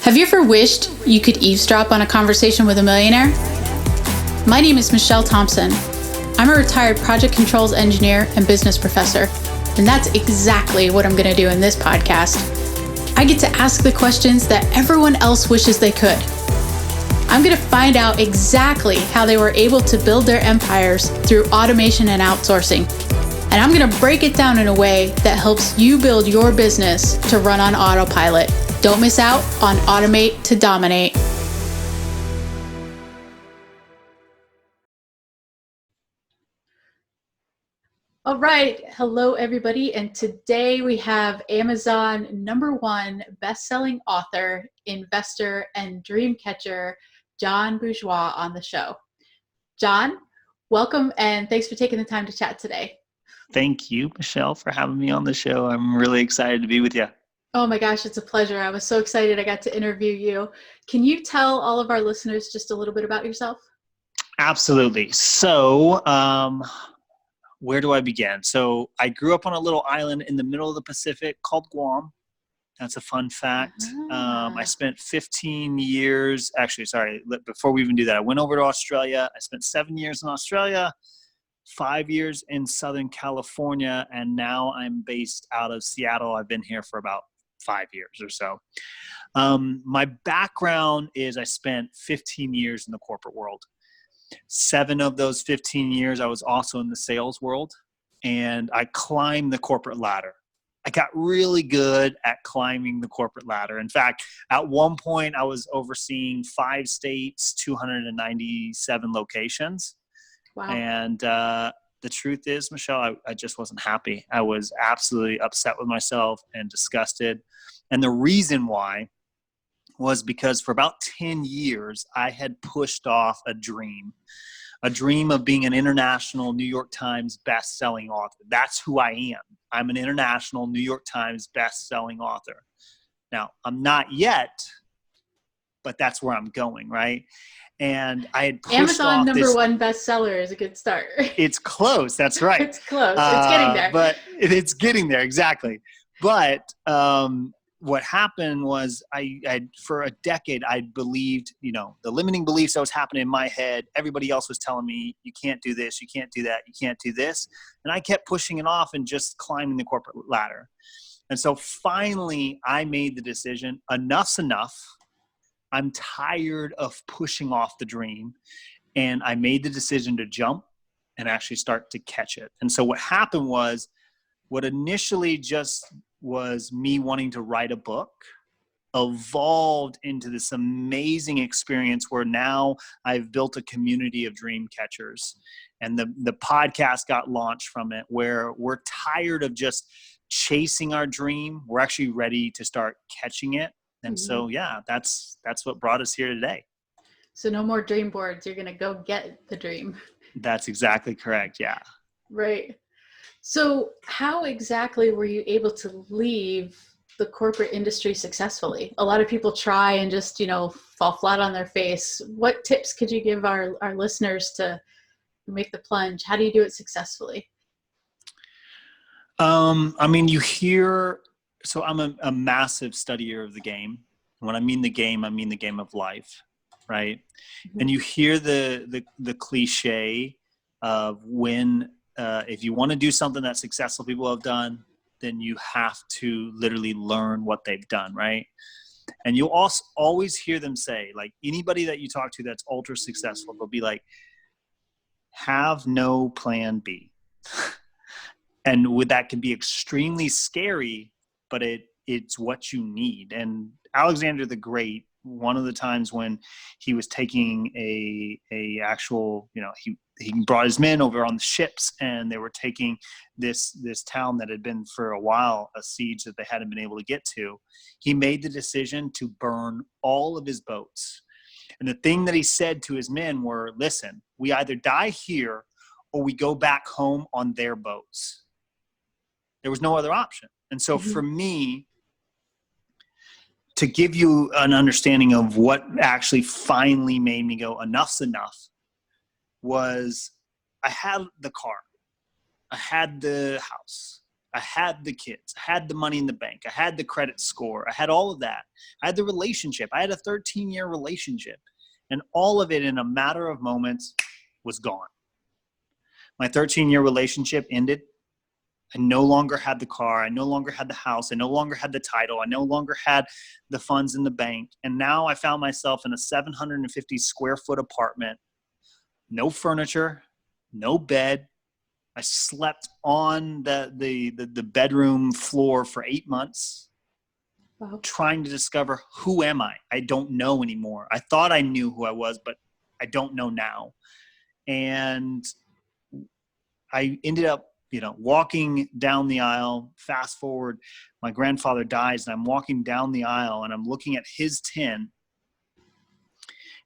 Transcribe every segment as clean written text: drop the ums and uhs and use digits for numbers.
Have you ever wished you could eavesdrop on a conversation with a millionaire? My name is Michelle Thompson. I'm a retired project controls engineer and business professor, and that's exactly what I'm going to do in this podcast. I get to ask the questions that everyone else wishes they could. I'm going to find out exactly how they were able to build their empires through automation and outsourcing. And I'm going to break it down in a way that helps you build your business to run on autopilot. Don't miss out on Automate to Dominate. All right. Hello, everybody. And today we have Amazon #1 best-selling author, investor, and dream catcher, John Bourgeois, on the show. John, welcome, and thanks for taking the time to chat today. Thank you, Michelle, for having me on the show. I'm really excited to be with you. Oh my gosh, it's a pleasure. I was so excited I got to interview you. Can you tell all of our listeners just a little bit about yourself? Absolutely. So, where do I begin? So I grew up on a little island in the middle of the Pacific called Guam. That's a fun fact. I spent 15 years, before we even do that, I went over to Australia. I spent 7 years in Australia, 5 years in Southern California, and now I'm based out of Seattle. I've been here for about 5 years or so. My background is I spent 15 years in the corporate world. 7 of those 15 years, I was also in the sales world, and I climbed the corporate ladder. I got really good at climbing the corporate ladder. In fact, at one point, I was overseeing 5 states, 297 locations. Wow. And the truth is, Michelle, I just wasn't happy. I was absolutely upset with myself and disgusted. And the reason why was because for about 10 years, I had pushed off a dream of being an international New York Times best-selling author. That's who I am. I'm an international New York Times best-selling author. Now, I'm not yet, but that's where I'm going, right? And I had pushed Amazon off this. #1 bestseller is a good start. It's close. That's right. It's close. It's getting there. But it's getting there. Exactly. But what happened was I for a decade, I believed, the limiting beliefs that was happening in my head. Everybody else was telling me, you can't do this, you can't do that, you can't do this. And I kept pushing it off and just climbing the corporate ladder. And so finally I made the decision, enough's enough. I'm tired of pushing off the dream. And I made the decision to jump and actually start to catch it. And so what happened was, what initially just was me wanting to write a book evolved into this amazing experience where now I've built a community of dream catchers. And the podcast got launched from it, where we're tired of just chasing our dream. We're actually ready to start catching it. And so, yeah, that's what brought us here today. So no more dream boards. You're going to go get the dream. That's exactly correct. Yeah. Right. So how exactly were you able to leave the corporate industry successfully? A lot of people try and just, fall flat on their face. What tips could you give our listeners to make the plunge? How do you do it successfully? You hear, so I'm a massive studier of the game. When I mean the game, I mean the game of life, right? Mm-hmm. And you hear the cliche of when, if you want to do something that successful people have done, then you have to literally learn what they've done, right? And you'll also always hear them say, like, anybody that you talk to that's ultra successful, they'll be like, have no plan B. And that can be extremely scary, but it's what you need. And Alexander the Great, one of the times when he was taking a actual, he brought his men over on the ships, and they were taking this town that had been for a while a siege that they hadn't been able to get to. He made the decision to burn all of his boats. And the thing that he said to his men were, listen, we either die here or we go back home on their boats. There was no other option. And so for me, to give you an understanding of what actually finally made me go, enough's enough, was I had the car, I had the house, I had the kids, I had the money in the bank, I had the credit score, I had all of that. I had the relationship. I had a 13-year relationship, and all of it in a matter of moments was gone. My 13-year relationship ended. I no longer had the car. I no longer had the house. I no longer had the title. I no longer had the funds in the bank. And now I found myself in a 750 square foot apartment, no furniture, no bed. I slept on the bedroom floor for 8 months, Wow. trying to discover, who am I? I don't know anymore. I thought I knew who I was, but I don't know now. And I ended up, walking down the aisle. Fast forward, my grandfather dies, and I'm walking down the aisle, and I'm looking at his tin,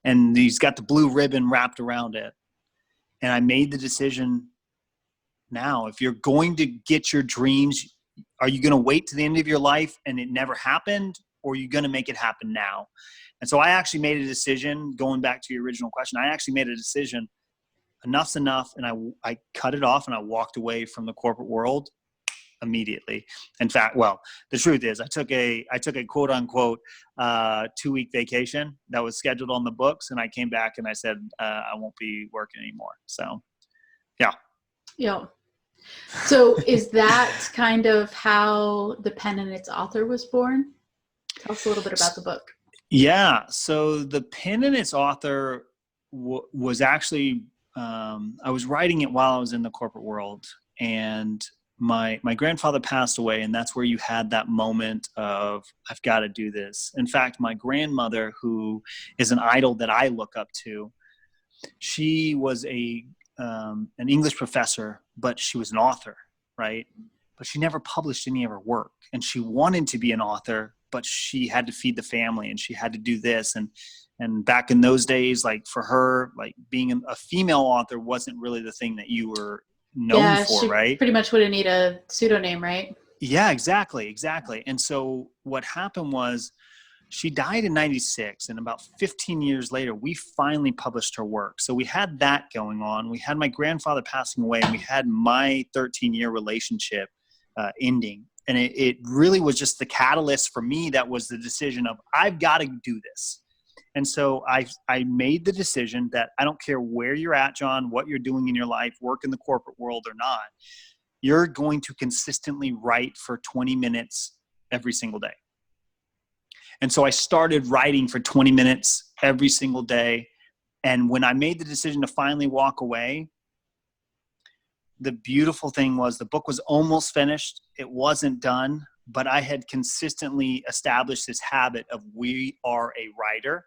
and he's got the blue ribbon wrapped around it. And I made the decision, now, if you're going to get your dreams, are you going to wait to the end of your life and it never happened, or are you going to make it happen now? And so I actually made a decision, going back to your original question, I actually made a decision, enough's enough. And I cut it off, and I walked away from the corporate world immediately. In fact, well, the truth is I took a quote unquote 2-week vacation that was scheduled on the books. And I came back and I said, I won't be working anymore. So yeah. Yeah. So is that kind of how The Pen and Its Author was born? Tell us a little bit about the book. Yeah. So The Pen and Its Author was actually, I was writing it while I was in the corporate world, and my grandfather passed away, and that's where you had that moment of, I've got to do this. In fact, my grandmother, who is an idol that I look up to, she was an English professor, but she was an author, right? But she never published any of her work, and she wanted to be an author, but she had to feed the family, and she had to do this. And back in those days, like for her, like being a female author wasn't really the thing that you were known for, she right? Pretty much wouldn't need a pseudonym, right? Yeah, exactly. And so what happened was, she died in 96, and about 15 years later, we finally published her work. So we had that going on. We had my grandfather passing away, and we had my 13-year relationship ending. And it really was just the catalyst for me. That was the decision of, I've got to do this. And so I made the decision that I don't care where you're at, John, what you're doing in your life, work in the corporate world or not, you're going to consistently write for 20 minutes every single day. And so I started writing for 20 minutes every single day. And when I made the decision to finally walk away, the beautiful thing was, the book was almost finished. It wasn't done, but I had consistently established this habit of, we are a writer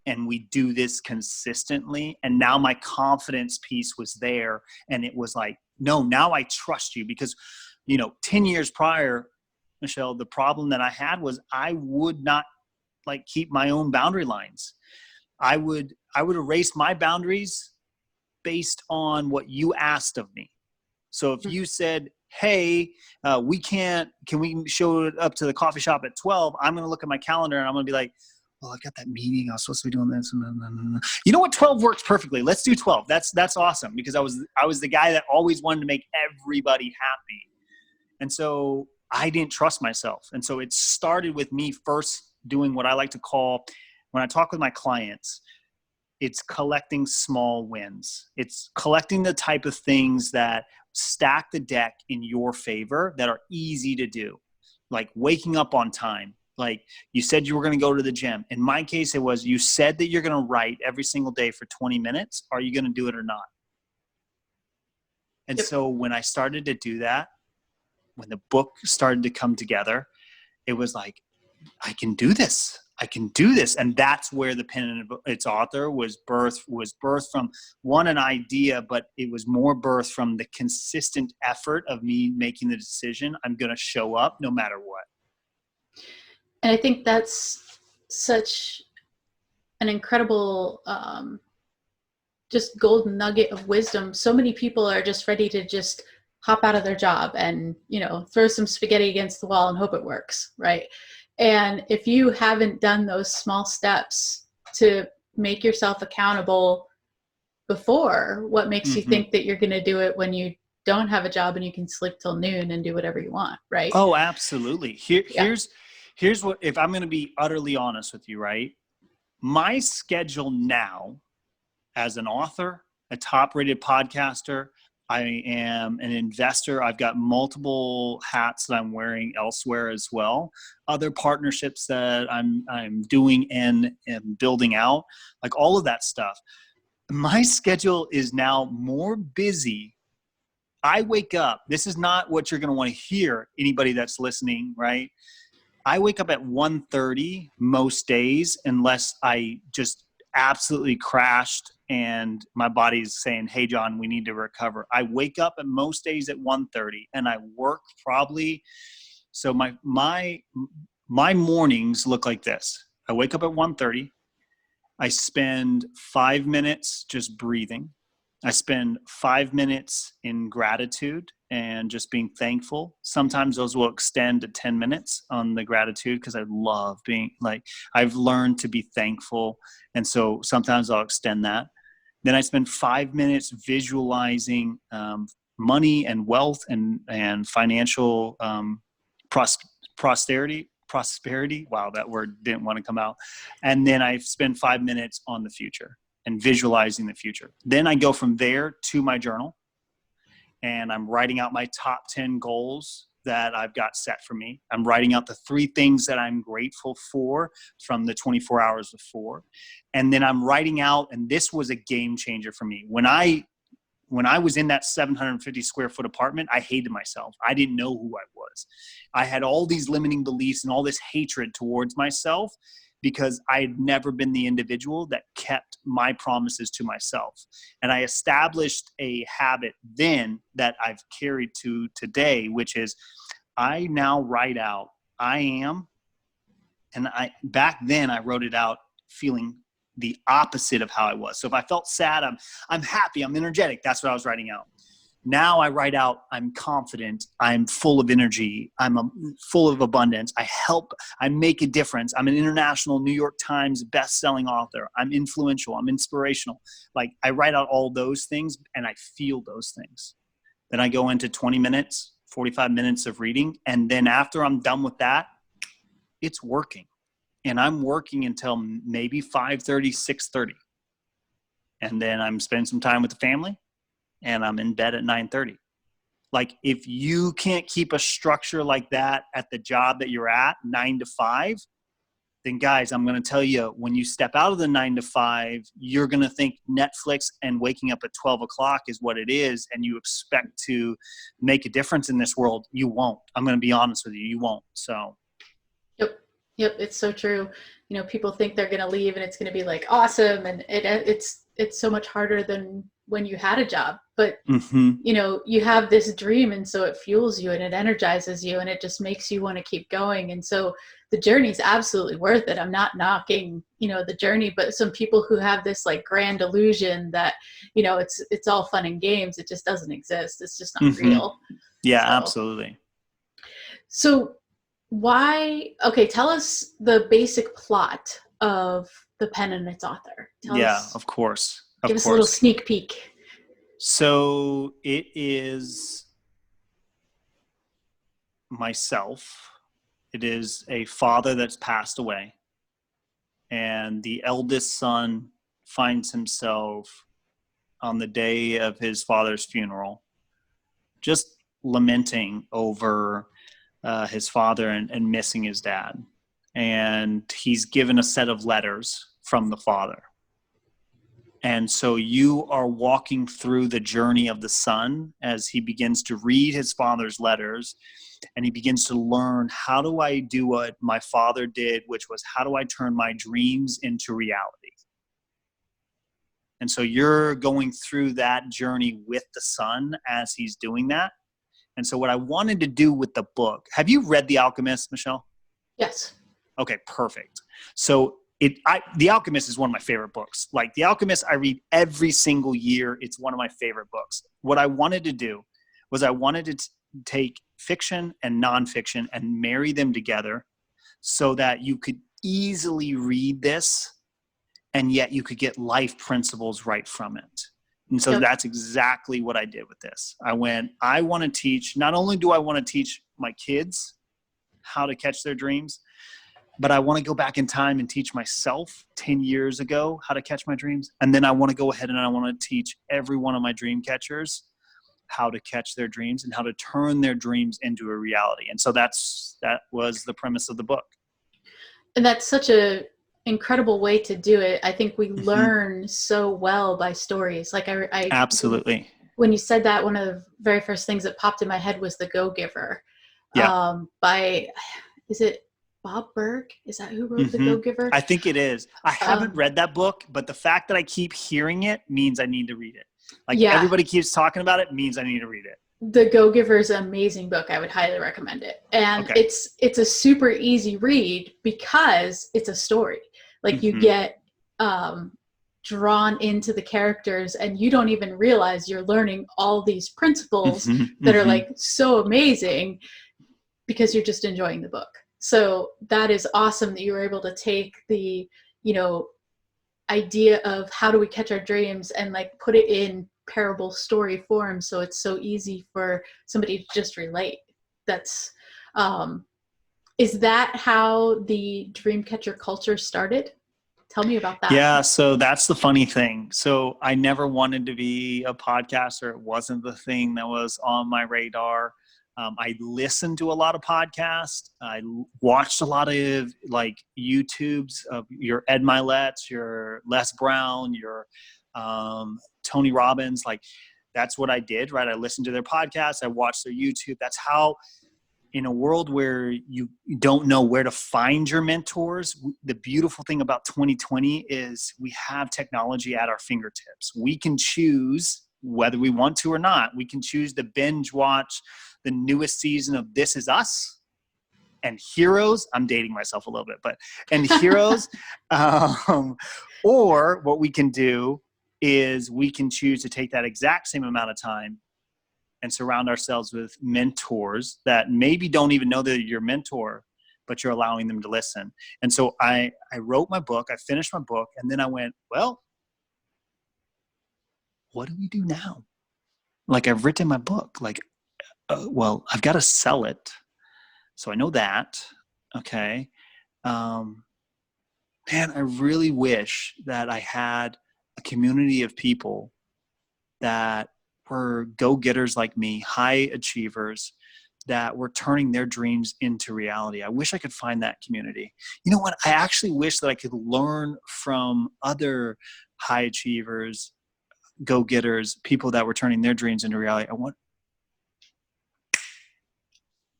and we do this consistently. And now my confidence piece was there. And it was like, no, now I trust you. Because, 10 years prior, Michelle, the problem that I had was, I would not keep my own boundary lines. I would erase my boundaries based on what you asked of me. So if you said, hey, can we show up to the coffee shop at 12? I'm going to look at my calendar, and I'm going to be like, well, I got that meeting. I was supposed to be doing this. You know what? 12 works perfectly. Let's do 12. That's awesome, because I was the guy that always wanted to make everybody happy. And so I didn't trust myself. And so it started with me first doing what I like to call, when I talk with my clients, it's collecting small wins. It's collecting the type of things that stack the deck in your favor, that are easy to do, like waking up on time. Like you said, you were going to go to the gym. In my case, it was, you said that you're going to write every single day for 20 minutes. Are you going to do it or not? And so when I started to do that, when the book started to come together, it was like, I can do this. I can do this. And that's where The Pen and Its Author was birthed from, an idea, but it was more birthed from the consistent effort of me making the decision, I'm going to show up no matter what. And I think that's such an incredible, just golden nugget of wisdom. So many people are just ready to just hop out of their job and, throw some spaghetti against the wall and hope it works. Right. And if you haven't done those small steps to make yourself accountable before, what makes you think that you're going to do it when you don't have a job and you can sleep till noon and do whatever you want, right? Oh, absolutely. Here's what, if I'm going to be utterly honest with you, right? My schedule now as an author, a top-rated podcaster, I am an investor. I've got multiple hats that I'm wearing elsewhere as well. Other partnerships that I'm doing and building out, like all of that stuff. My schedule is now more busy. I wake up. This is not what you're going to want to hear, anybody that's listening, right? I wake up at 1:30 most days, unless I just absolutely crashed and my body's saying, hey, John, we need to recover. I wake up at most days at 1:30 and I work probably. So my mornings look like this. I wake up at 1:30. I spend 5 minutes just breathing. I spend 5 minutes in gratitude and just being thankful. Sometimes those will extend to 10 minutes on the gratitude, because I love being like, I've learned to be thankful. And so sometimes I'll extend that. Then I spend 5 minutes visualizing money and wealth and financial prosperity. Wow, that word didn't want to come out. And then I spend 5 minutes on the future and visualizing the future. Then I go from there to my journal, and I'm writing out my top 10 goals that I've got set for me. I'm writing out the 3 things that I'm grateful for from the 24 hours before. And then I'm writing out, and this was a game changer for me. When I was in that 750 square foot apartment, I hated myself. I didn't know who I was. I had all these limiting beliefs and all this hatred towards myself, because I had never been the individual that kept my promises to myself. And I established a habit then that I've carried to today, which is I now write out, I am, and back then I wrote it out feeling the opposite of how I was. So if I felt sad, I'm happy, I'm energetic. That's what I was writing out. Now I write out, I'm confident, I'm full of energy, I'm full of abundance, I make a difference, I'm an international New York Times best-selling author, I'm influential, I'm inspirational. Like, I write out all those things and I feel those things. Then I go into 20 minutes, 45 minutes of reading. And then after I'm done with that, it's working. And I'm working until maybe 5:30, 6:30. And then I'm spending some time with the family, and I'm in bed at 9:30. Like, if you can't keep a structure like that at the job that you're at, 9 to 5, then guys, I'm going to tell you, when you step out of the 9 to 5, you're going to think Netflix and waking up at 12 o'clock is what it is, and you expect to make a difference in this world. You won't. I'm going to be honest with you. You won't. So. Yep. It's so true. You know, people think they're going to leave and it's going to be like awesome. And it's so much harder than when you had a job, but you know, you have this dream. And so it fuels you and it energizes you and it just makes you want to keep going. And so the journey is absolutely worth it. I'm not knocking, you know, the journey, but some people who have this like grand illusion that, you know, it's all fun and games. It just doesn't exist. It's just not real. Yeah, absolutely. So tell us the basic plot of The Pen and Its Author. Of course. Give us a little sneak peek. So it is myself. It is a father that's passed away, and the eldest son finds himself on the day of his father's funeral just lamenting over his father and missing his dad. And he's given a set of letters from the father. And so you are walking through the journey of the son as he begins to read his father's letters, and he begins to learn, how do I do what my father did, which was, how do I turn my dreams into reality? And so you're going through that journey with the son as he's doing that. And so what I wanted to do with the book, have you read The Alchemist, Michelle? Yes. Okay, perfect. So The Alchemist is one of my favorite books. Like, The Alchemist, I read every single year. It's one of my favorite books. What I wanted to do was I wanted to take fiction and nonfiction and marry them together so that you could easily read this, and yet you could get life principles right from it. And so Yep. that's exactly what I did with this. I want to teach, not only do I want to teach my kids how to catch their dreams, but I want to go back in time and teach myself 10 years ago how to catch my dreams. And then I want to go ahead and I want to teach every one of my dream catchers how to catch their dreams and how to turn their dreams into a reality. And so that was the premise of the book. And that's such a incredible way to do it. I think we learn so well by stories. Like I absolutely. When you said that, one of the very first things that popped in my head was The Go-Giver. Yeah. Is it Bob Burke? Is that who wrote The Go-Giver? I think it is. I haven't read that book, but the fact that I keep hearing it means I need to read it. Like everybody keeps talking about it means I need to read it. The Go-Giver is an amazing book. I would highly recommend it. And it's a super easy read because it's a story. Like you get drawn into the characters and you don't even realize you're learning all these principles that are like so amazing because you're just enjoying the book. So that is awesome that you were able to take the, idea of how do we catch our dreams and like put it in parable story form. So it's so easy for somebody to just relate. That's, is that how the Dreamcatcher culture started? Tell me about that. Yeah. So that's the funny thing. So I never wanted to be a podcaster. It wasn't the thing that was on my radar. I listened to a lot of podcasts. I watched a lot of like YouTubes of your Ed Milet's, your Les Brown, your Tony Robbins. Like that's what I did, right? I listened to their podcasts. I watched their YouTube. That's how, in a world where you don't know where to find your mentors, the beautiful thing about 2020 is we have technology at our fingertips. We can choose whether we want to or not. We can choose to binge watch the newest season of This Is Us and Heroes. I'm dating myself a little bit, and Heroes. Or what we can do is we can choose to take that exact same amount of time and surround ourselves with mentors that maybe don't even know they're your mentor, but you're allowing them to listen. And so I wrote my book, I finished my book, and then I went, well, what do we do now? Like I've written my book, like, well, I've got to sell it. So I know that. Okay. Man, I really wish that I had a community of people that were go-getters like me, high achievers that were turning their dreams into reality. I wish I could find that community. You know what? I actually wish that I could learn from other high achievers, go-getters, people that were turning their dreams into reality.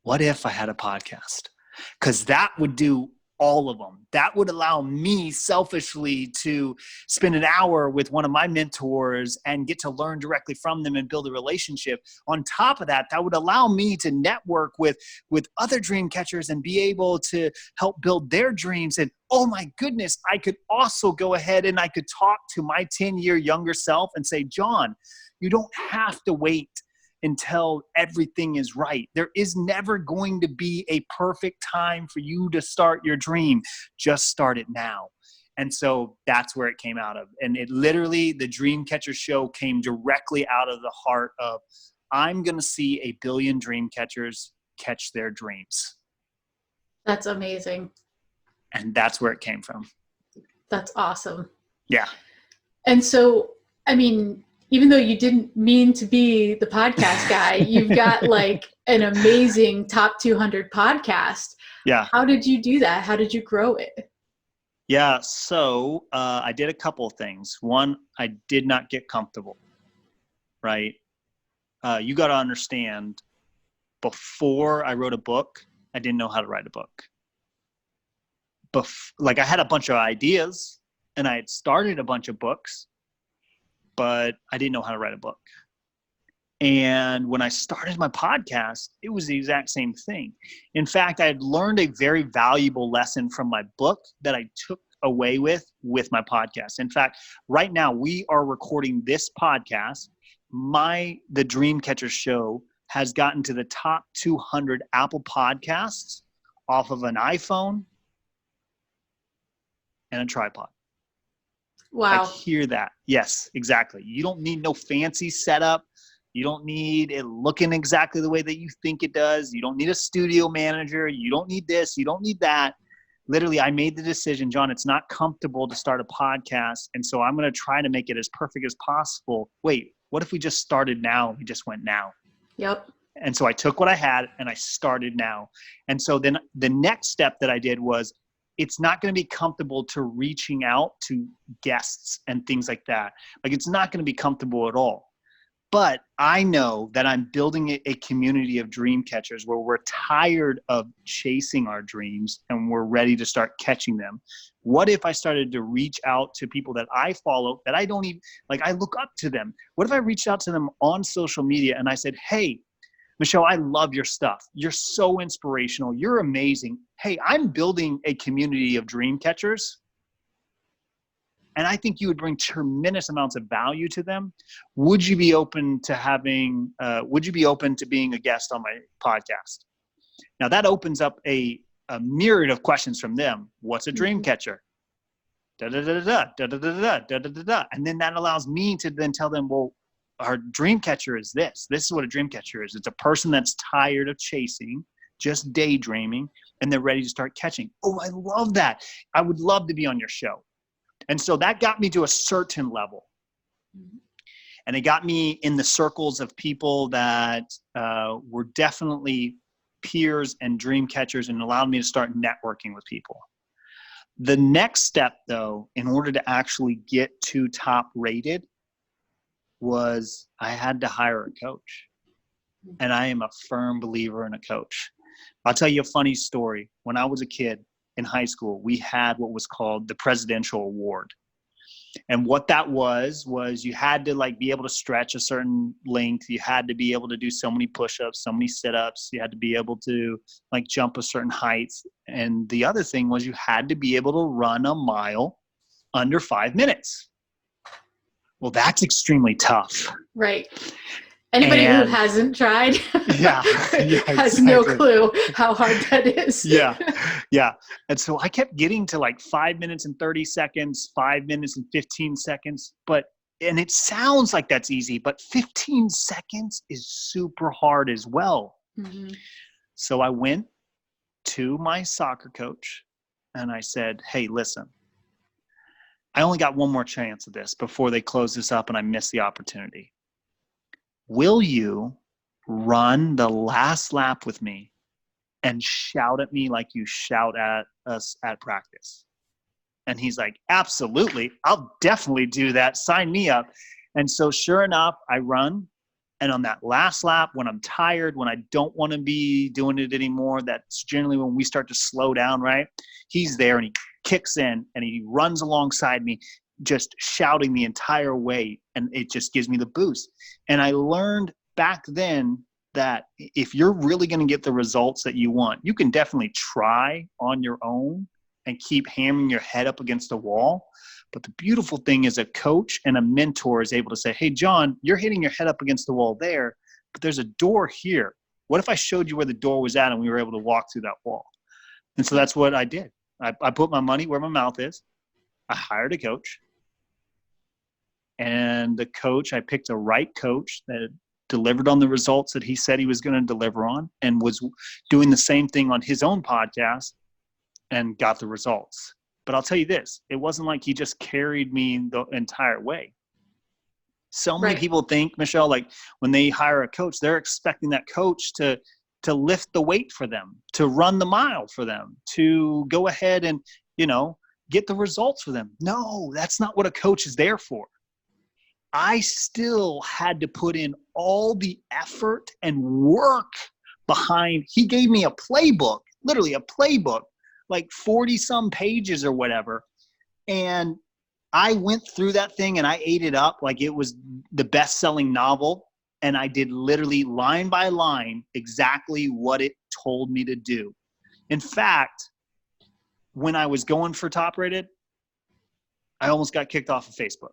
What if I had a podcast? Because that would do all of them. That would allow me selfishly to spend an hour with one of my mentors and get to learn directly from them and build a relationship. On top of that, that would allow me to network with other dream catchers and be able to help build their dreams. And oh my goodness, I could also go ahead and I could talk to my 10-year younger self and say, John, you don't have to wait until everything is right. There is never going to be a perfect time for you to start your dream. Just start it now. And so that's where it came out of. And it literally, the Dreamcatcher show came directly out of the heart of, I'm going to see 1 billion dream catchers catch their dreams. That's amazing. And that's where it came from. That's awesome. Yeah. And so, I mean, even though you didn't mean to be the podcast guy, you've got like an amazing top 200 podcast. Yeah. How did you do that? How did you grow it? Yeah. So I did a couple of things. One, I did not get comfortable, right? You got to understand, before I wrote a book, I didn't know how to write a book. Like I had a bunch of ideas and I had started a bunch of books, but I didn't know how to write a book. And when I started my podcast, it was the exact same thing. In fact, I had learned a very valuable lesson from my book that I took away with my podcast. In fact, right now we are recording this podcast. The Dreamcatcher show has gotten to the top 200 Apple podcasts off of an iPhone and a tripod. Wow. Like, hear that. Yes, exactly. You don't need no fancy setup. You don't need it looking exactly the way that you think it does. You don't need a studio manager. You don't need this. You don't need that. Literally, I made the decision, John, it's not comfortable to start a podcast. And so I'm going to try to make it as perfect as possible. Wait, what if we just started now? We just went now. Yep. And so I took what I had and I started now. And so then the next step that I did was, it's not going to be comfortable to reaching out to guests and things like that. Like, it's not going to be comfortable at all. But I know that I'm building a community of dream catchers where we're tired of chasing our dreams and we're ready to start catching them. What if I started to reach out to people that I follow, that I don't even, like, I look up to them? What if I reached out to them on social media and I said, hey, Michelle, I love your stuff. You're so inspirational. You're amazing. Hey, I'm building a community of dream catchers, and I think you would bring tremendous amounts of value to them. Would you be open to being a guest on my podcast? Now that opens up a myriad of questions from them. What's a dream catcher? Da da da da da da da da da da. And then that allows me to then tell them, well, our dream catcher is this. This is what a dream catcher is. It's a person that's tired of chasing, just daydreaming, and they're ready to start catching. Oh, I love that. I would love to be on your show. And so that got me to a certain level. And it got me in the circles of people that were definitely peers and dream catchers, and allowed me to start networking with people. The next step, though, in order to actually get to top rated, was I had to hire a coach. And I am a firm believer in a coach. I'll tell you a funny story. When I was a kid in high school, we had what was called the Presidential Award. And what that was you had to, like, be able to stretch a certain length. You had to be able to do so many push-ups, so many sit-ups. You had to be able to, like, jump a certain height. And the other thing was you had to be able to run a mile under 5 minutes. Well, that's extremely tough. Right. Anybody who hasn't tried has no clue how hard that is. Yeah. And so I kept getting to like 5 minutes and 30 seconds, 5 minutes and 15 seconds. And it sounds like that's easy, but 15 seconds is super hard as well. Mm-hmm. So I went to my soccer coach and I said, hey, listen, I only got one more chance of this before they close this up and I miss the opportunity. Will you run the last lap with me and shout at me like you shout at us at practice? And he's like, absolutely. I'll definitely do that. Sign me up. And so sure enough, I run. And on that last lap, when I'm tired, when I don't want to be doing it anymore, that's generally when we start to slow down, right? He's there and he kicks in and he runs alongside me, just shouting the entire way. And it just gives me the boost. And I learned back then that if you're really going to get the results that you want, you can definitely try on your own and keep hammering your head up against the wall. But the beautiful thing is a coach and a mentor is able to say, hey, John, you're hitting your head up against the wall there, but there's a door here. What if I showed you where the door was at and we were able to walk through that wall? And so that's what I did. I put my money where my mouth is. I hired a coach. And the coach, I picked a right coach that delivered on the results that he said he was going to deliver on and was doing the same thing on his own podcast and got the results. But I'll tell you this, it wasn't like he just carried me the entire way. So many people think, Michelle, like when they hire a coach, they're expecting that coach to lift the weight for them, to run the mile for them, to go ahead and, get the results for them. No, that's not what a coach is there for. I still had to put in all the effort and work behind. He gave me a playbook, literally a playbook, like 40 some pages or whatever. And I went through that thing and I ate it up like it was the best-selling novel. And I did literally line by line exactly what it told me to do. In fact, when I was going for top rated, I almost got kicked off of Facebook.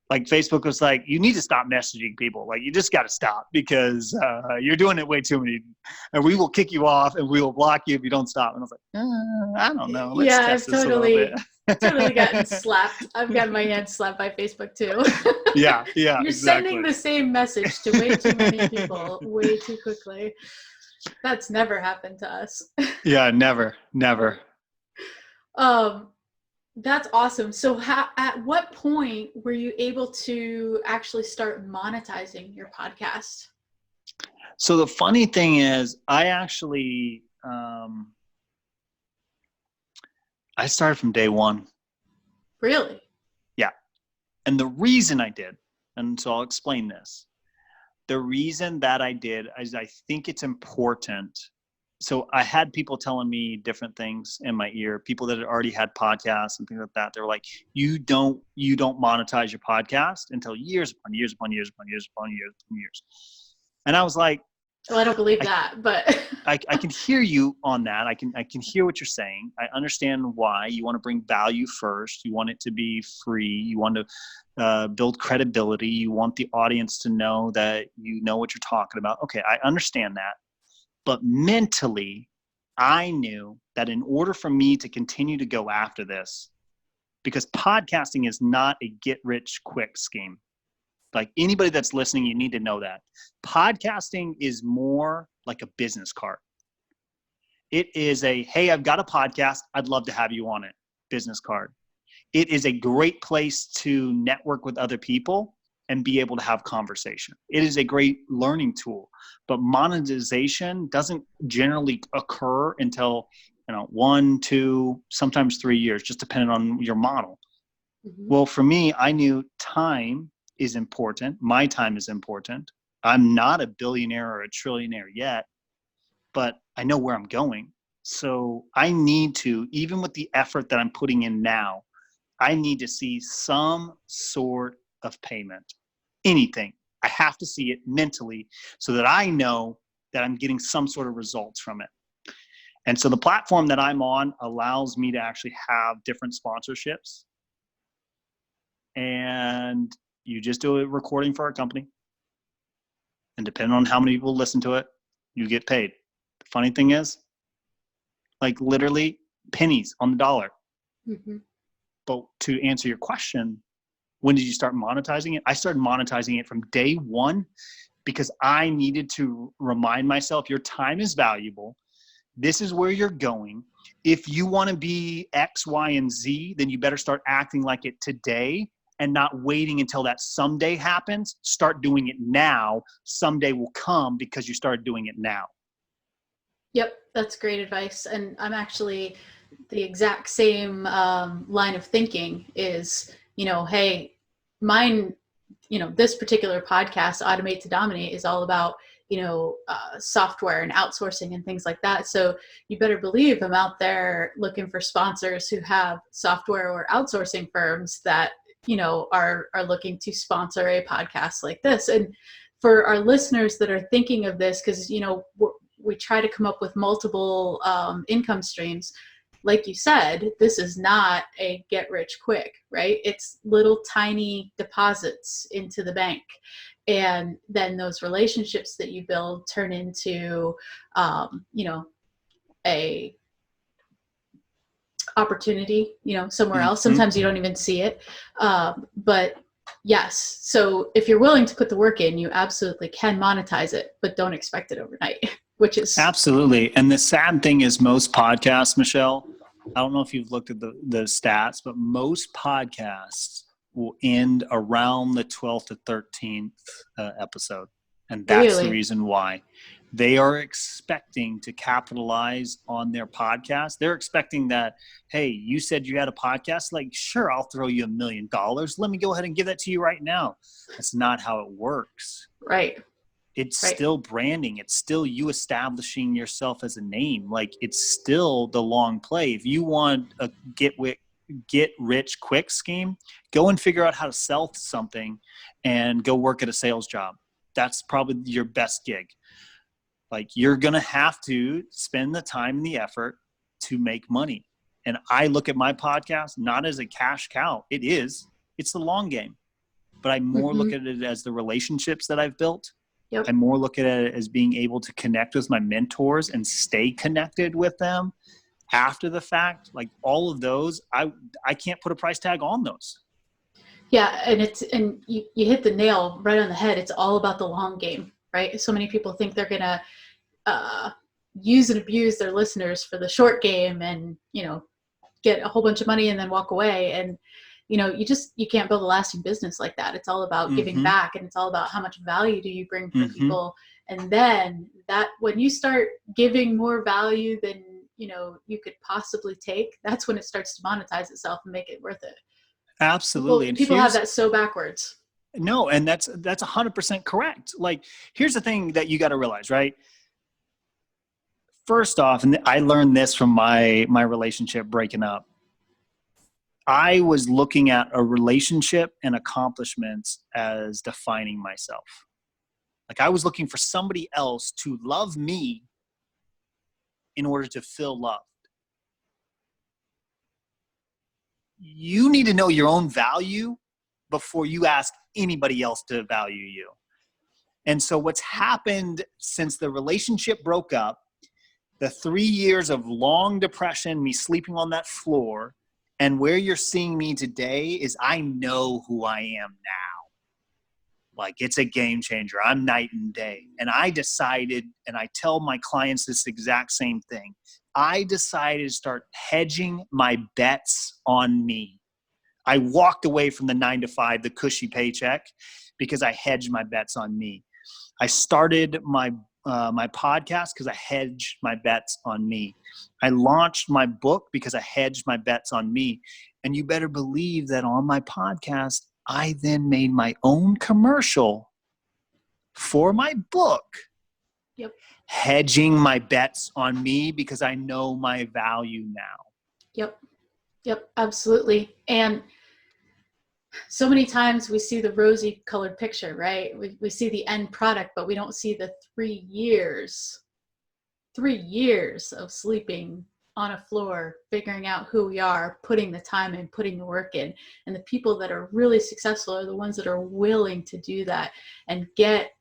Like Facebook was like, you need to stop messaging people. Like, you just got to stop because you're doing it way too many, and we will kick you off and we will block you if you don't stop. And I was like, I don't know. Let's test this a little bit. Totally gotten slapped. I've gotten my hand slapped by Facebook too. Yeah. You're exactly. sending the same message to way too many people way too quickly. That's never happened to us. Yeah, never. That's awesome. So at what point were you able to actually start monetizing your podcast? So the funny thing is, I actually, I started from day one. Really? Yeah. And the reason I did, and so I'll explain this. The reason that I did is I think it's important. So I had people telling me different things in my ear, people that had already had podcasts and things like that. They were like, you don't monetize your podcast until years upon years upon years upon years upon years upon years. And I was like, well, I don't believe that, but I can hear you on that. I can hear what you're saying. I understand why you want to bring value first. You want it to be free. You want to build credibility. You want the audience to know that you know what you're talking about. Okay, I understand that. But mentally, I knew that in order for me to continue to go after this, because podcasting is not a get-rich-quick scheme. Like, anybody that's listening, you need to know that. Podcasting is more like a business card. It is a, hey, I've got a podcast. I'd love to have you on it. Business card. It is a great place to network with other people and be able to have conversation. It is a great learning tool, but monetization doesn't generally occur until 1, 2, sometimes 3 years, just depending on your model. Mm-hmm. Well, for me, I knew time is important. My time is important. I'm not a billionaire or a trillionaire yet, but I know where I'm going. So I need to, even with the effort that I'm putting in now, I need to see some sort of payment. Anything. I have to see it mentally so that I know that I'm getting some sort of results from it. And so the platform that I'm on allows me to actually have different sponsorships. And you just do a recording for our company. And depending on how many people listen to it, you get paid. The funny thing is, like, literally pennies on the dollar. Mm-hmm. But to answer your question, when did you start monetizing it? I started monetizing it from day one because I needed to remind myself your time is valuable. This is where you're going. If you want to be X, Y, and Z, then you better start acting like it today and not waiting until that someday happens. Start doing it now. Someday will come because you started doing it now. Yep, that's great advice. And I'm actually the exact same line of thinking is, hey, mine, this particular podcast, Automate to Dominate, is all about, software and outsourcing and things like that. So you better believe I'm out there looking for sponsors who have software or outsourcing firms that, are looking to sponsor a podcast like this. And for our listeners that are thinking of this, because, we try to come up with multiple income streams. Like you said, this is not a get rich quick, right? It's little tiny deposits into the bank. And then those relationships that you build turn into, a opportunity, somewhere else. Sometimes you don't even see it. But yes, so if you're willing to put the work in, you absolutely can monetize it, but don't expect it overnight, which is absolutely. And the sad thing is most podcasts, Michelle, I don't know if you've looked at the stats, but most podcasts will end around the 12th to 13th episode. And that's the reason why. They are expecting to capitalize on their podcast. They're expecting that, hey, you said you had a podcast. Like, sure, I'll throw you $1 million. Let me go ahead and give that to you right now. That's not how it works. Right. It's still branding. It's still you establishing yourself as a name. Like, it's still the long play. If you want a get rich quick scheme, go and figure out how to sell something and go work at a sales job. That's probably your best gig. Like, you're going to have to spend the time and the effort to make money. And I look at my podcast not as a cash cow. It's the long game. but I more look at it as the relationships that I've built. Yep. I more look at it as being able to connect with my mentors and stay connected with them after the fact. Like all of those, I can't put a price tag on those. Yeah. And you hit the nail right on the head. It's all about the long game, right? So many people think they're going to use and abuse their listeners for the short game and, get a whole bunch of money and then walk away. And, you can't build a lasting business like that. It's all about giving back, and it's all about how much value do you bring for people. And then that when you start giving more value than, you could possibly take, that's when it starts to monetize itself and make it worth it. Absolutely. People have that so backwards. No, and that's 100% correct. Like, here's the thing that you got to realize, right? First off, and I learned this from my relationship breaking up. I was looking at a relationship and accomplishments as defining myself. Like I was looking for somebody else to love me in order to feel loved. You need to know your own value before you ask anybody else to value you. And so what's happened since the relationship broke up, the 3 years of long depression, me sleeping on that floor, and where you're seeing me today is I know who I am now. Like it's a game changer. I'm night and day. And I decided, and I tell my clients this exact same thing. I decided to start hedging my bets on me. I walked away from the 9 to 5, the cushy paycheck, because I hedged my bets on me. I started my podcast because I hedged my bets on me. I launched my book because I hedged my bets on me. And you better believe that on my podcast, I then made my own commercial for my book. Yep. Hedging my bets on me because I know my value now. Yep, absolutely. And so many times we see the rosy colored picture, right? We see the end product, but we don't see the 3 years of sleeping on a floor, figuring out who we are, putting the time in, putting the work in. And the people that are really successful are the ones that are willing to do that and get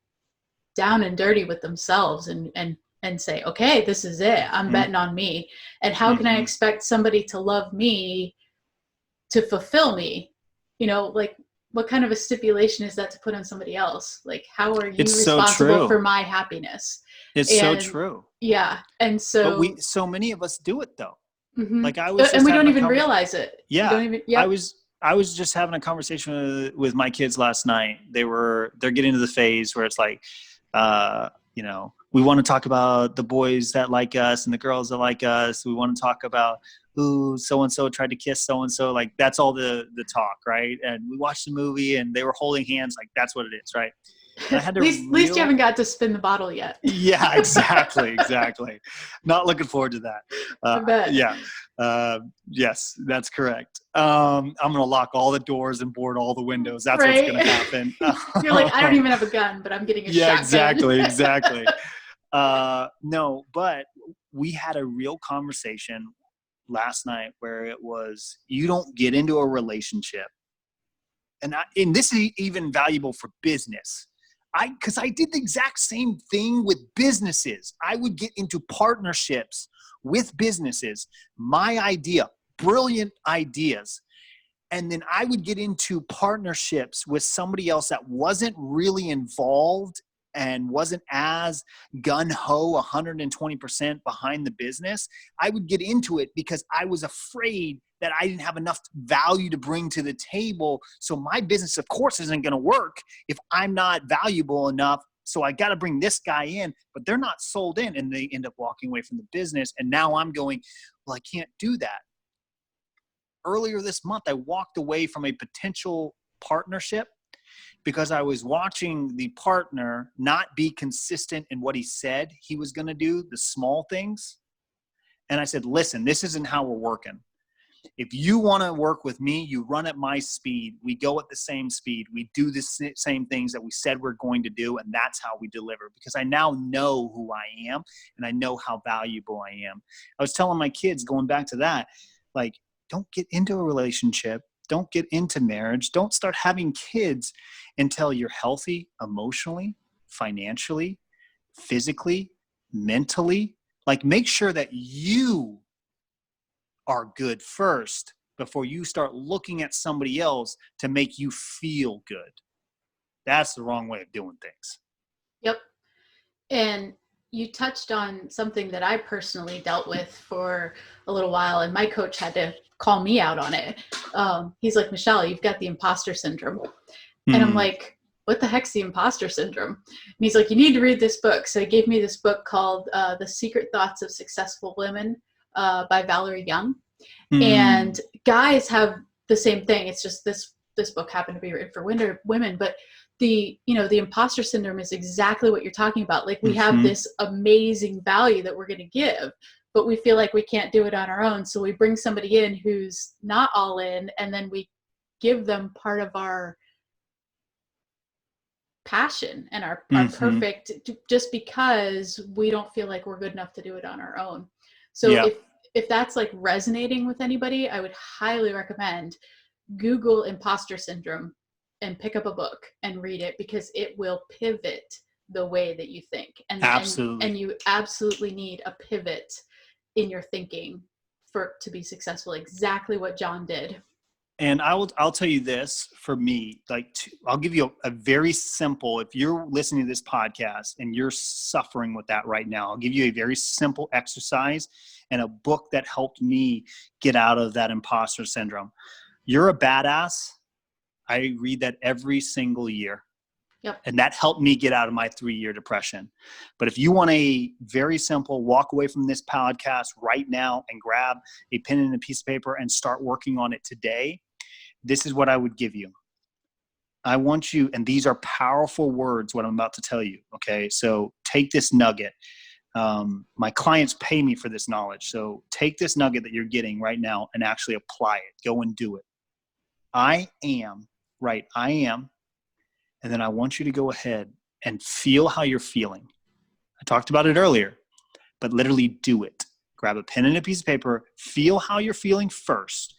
down and dirty with themselves and say, okay, this is it. I'm betting on me. And how can I expect somebody to love me to fulfill me? Like what kind of a stipulation is that to put on somebody else? Like, how are you responsible for my happiness? It's so true. Yeah. And so, but so many of us do it though. Like and we don't even realize it. Yeah. I was just having a conversation with my kids last night. They're getting to the phase where it's like, we want to talk about the boys that like us and the girls that like us. We want to talk about, ooh, so-and-so tried to kiss so-and-so. Like that's all the talk, right? And we watched the movie and they were holding hands. Like that's what it is, right? And I had to at least you haven't got to spin the bottle yet. Yeah, exactly. Not looking forward to that. I bet. Yeah. Yes, that's correct. I'm going to lock all the doors and board all the windows. That's what's going to happen. You're like, I don't even have a gun, but I'm getting a shotgun. Exactly. No, but we had a real conversation last night where it was, you don't get into a relationship. And this is even valuable for business. Because I did the exact same thing with businesses. I would get into partnerships with businesses, my idea, brilliant ideas. And then I would get into partnerships with somebody else that wasn't really involved and wasn't as gung-ho 120% behind the business. I would get into it because I was afraid that I didn't have enough value to bring to the table. So my business, of course, isn't going to work if I'm not valuable enough. So I got to bring this guy in, but they're not sold in and they end up walking away from the business. And now I'm going, well, I can't do that. Earlier this month, I walked away from a potential partnership because I was watching the partner not be consistent in what he said he was going to do, the small things. And I said, listen, this isn't how we're working. If you want to work with me, you run at my speed. We go at the same speed. We do the same things that we said we're going to do, and that's how we deliver. Because I now know who I am, and I know how valuable I am. I was telling my kids, going back to that, like, don't get into a relationship. don't get into marriage, don't start having kids until you're healthy emotionally, financially, physically, mentally. Like, make sure that you are good first before you start looking at somebody else to make you feel good. That's the wrong way of doing things. Yep. And you touched on something that I personally dealt with for a little while, and my coach had to call me out on it. He's like, Michelle, you've got the imposter syndrome. And I'm like, what the heck's the imposter syndrome? And he's like, you need to read this book. So he gave me this book called The Secret Thoughts of Successful Women by Valerie Young. And guys have the same thing. It's just this book happened to be written for women, but the imposter syndrome is exactly what you're talking about. Like, we have this amazing value that we're going to give, but we feel like we can't do it on our own. So we bring somebody in who's not all in, and then we give them part of our passion and our perfect, just because we don't feel like we're good enough to do it on our own. So if that's like resonating with anybody, I would highly recommend Google imposter syndrome and pick up a book and read it, because it will pivot the way that you think. And absolutely. And you absolutely need a pivot in your thinking to be successful. Exactly what John did. And I'll tell you this, for me, I'll give you a very simple, if you're listening to this podcast and you're suffering with that right now, I'll give you a very simple exercise and a book that helped me get out of that imposter syndrome. You're a Badass. I read that every single year. Yep. And that helped me get out of my 3-year depression. But if you want a very simple walk away from this podcast right now and grab a pen and a piece of paper and start working on it today, this is what I would give you. I want you, and these are powerful words, what I'm about to tell you. Okay. So take this nugget. My clients pay me for this knowledge. So take this nugget that you're getting right now and actually apply it. Go and do it. I am. And then I want you to go ahead and feel how you're feeling. I talked about it earlier, but literally do it. Grab a pen and a piece of paper, feel how you're feeling first,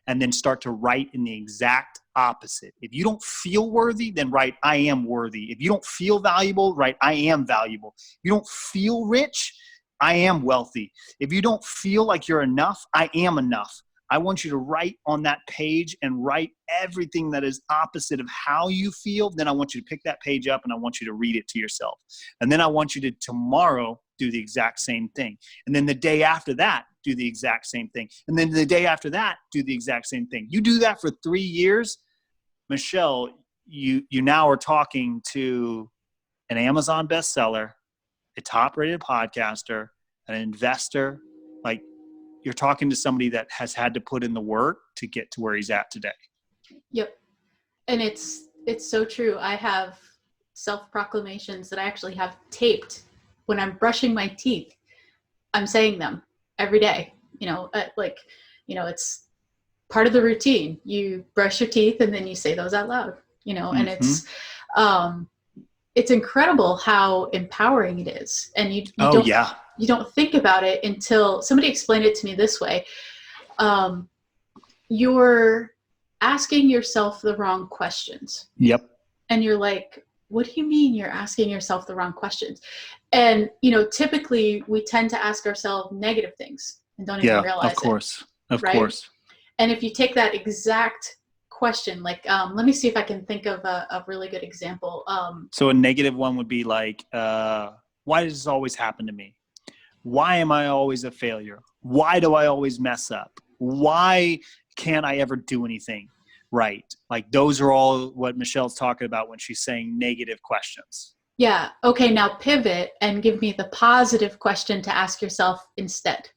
and then start to write in the exact opposite. If you don't feel worthy, then write, I am worthy. If you don't feel valuable, write, I am valuable. If you don't feel rich, I am wealthy. If you don't feel like you're enough, I am enough. I want you to write on that page and write everything that is opposite of how you feel. Then I want you to pick that page up and I want you to read it to yourself. And then I want you to tomorrow do the exact same thing. And then the day after that, do the exact same thing. And then the day after that, do the exact same thing. You do that for 3 years, Michelle, you now are talking to an Amazon bestseller, a top-rated podcaster, an investor. Like, you're talking to somebody that has had to put in the work to get to where he's at today. Yep. And it's so true. I have self-proclamations that I actually have taped when I'm brushing my teeth. I'm saying them every day, it's part of the routine. You brush your teeth and then you say those out loud, and it's incredible how empowering it is. And you don't think about it until somebody explained it to me this way. You're asking yourself the wrong questions. Yep. And you're like, what do you mean you're asking yourself the wrong questions? And, typically we tend to ask ourselves negative things and don't even realize it. Of course. And if you take that exact question, like, let me see if I can think of a really good example. So a negative one would be like, why does this always happen to me? Why am I always a failure? Why do I always mess up? Why can't I ever do anything right? Like, those are all what Michelle's talking about when she's saying negative questions. Yeah. Okay. Now pivot and give me the positive question to ask yourself instead.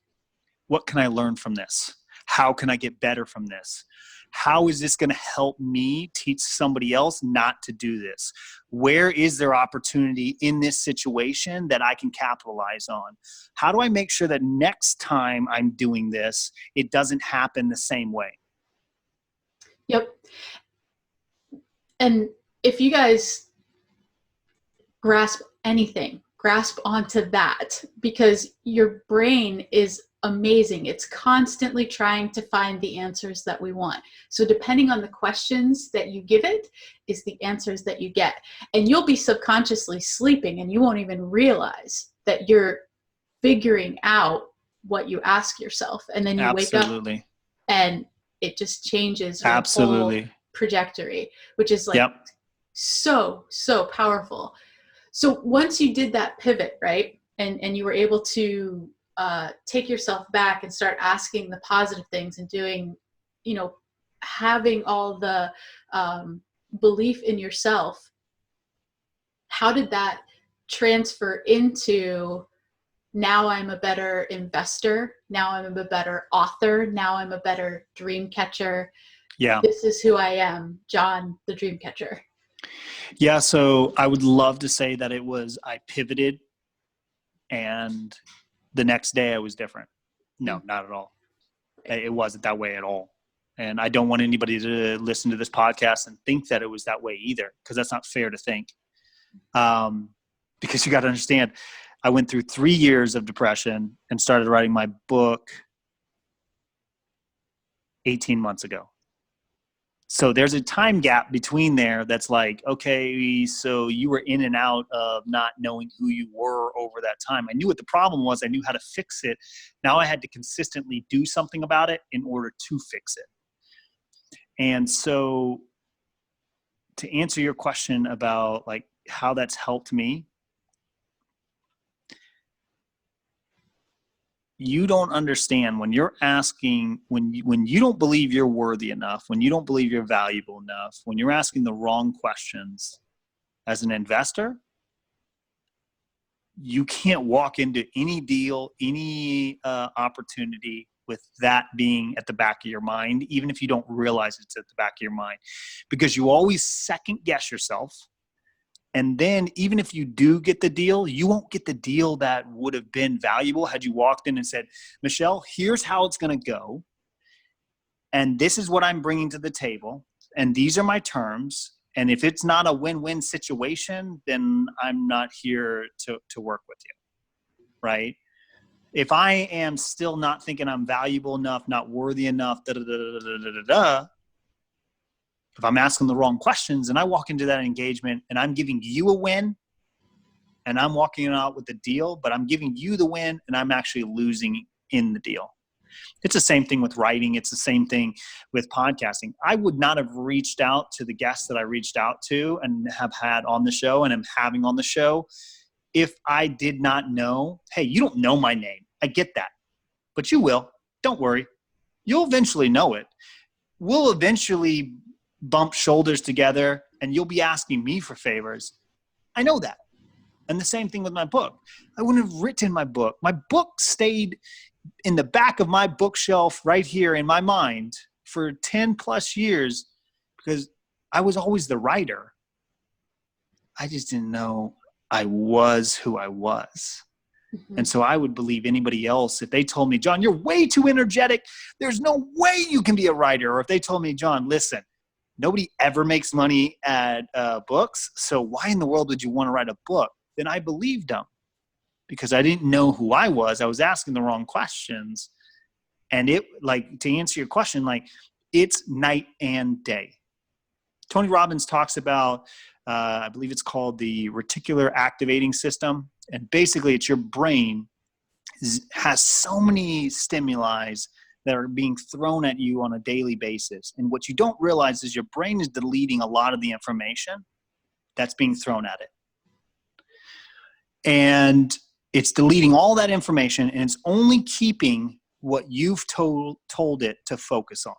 What can I learn from this? How can I get better from this? How is this going to help me teach somebody else not to do this? Where is there opportunity in this situation that I can capitalize on? How do I make sure that next time I'm doing this, it doesn't happen the same way? Yep. And if you guys grasp anything grasp onto that, because your brain is amazing. It's constantly trying to find the answers that we want. So depending on the questions that you give it is the answers that you get. And you'll be subconsciously sleeping and you won't even realize that you're figuring out what you ask yourself. And then you wake up and it just changes your whole trajectory, which is like so powerful. So once you did that pivot, right, and you were able to take yourself back and start asking the positive things and doing, you know, having all the belief in yourself, how did that transfer into, now I'm a better investor, now I'm a better author, now I'm a better dream catcher? Yeah. This is who I am, John, the dream catcher. Yeah. So I would love to say that I pivoted and the next day I was different. No, not at all. It wasn't that way at all. And I don't want anybody to listen to this podcast and think that it was that way either, because that's not fair to think. Because you got to understand, I went through 3 years of depression and started writing my book 18 months ago. So there's a time gap between there that's like, okay, so you were in and out of not knowing who you were over that time. I knew what the problem was. I knew how to fix it. Now I had to consistently do something about it in order to fix it. And so to answer your question about like how that's helped me, you don't understand when you're asking, when you don't believe you're worthy enough, when you don't believe you're valuable enough, when you're asking the wrong questions as an investor, you can't walk into any deal, any opportunity with that being at the back of your mind, even if you don't realize it's at the back of your mind, because you always second guess yourself. And then even if you do get the deal, you won't get the deal that would have been valuable had you walked in and said, Michelle, here's how it's going to go. And this is what I'm bringing to the table. And these are my terms. And if it's not a win-win situation, then I'm not here to work with you, right? If I am still not thinking I'm valuable enough, not worthy enough, if I'm asking the wrong questions and I walk into that engagement and I'm giving you a win and I'm walking out with the deal, but I'm giving you the win and I'm actually losing in the deal. It's the same thing with writing. It's the same thing with podcasting. I would not have reached out to the guests that I reached out to and have had on the show and am having on the show if I did not know, hey, you don't know my name. I get that, but you will. Don't worry. You'll eventually know it. We'll eventually bump shoulders together and you'll be asking me for favors. I know that. And the same thing with my book. I wouldn't have written my book. My book stayed in the back of my bookshelf right here in my mind for 10 plus years because I was always the writer. I just didn't know I was who I was. Mm-hmm. And so I would believe anybody else if they told me, John, you're way too energetic. There's no way you can be a writer. Or if they told me, John, listen, nobody ever makes money at books. So why in the world would you want to write a book? Then I believed them because I didn't know who I was. I was asking the wrong questions. And it, like, to answer your question, like, it's night and day. Tony Robbins talks about, I believe it's called the reticular activating system. And basically it's your brain has so many stimuli that are being thrown at you on a daily basis. And what you don't realize is your brain is deleting a lot of the information that's being thrown at it. And it's deleting all that information and it's only keeping what you've told it to focus on.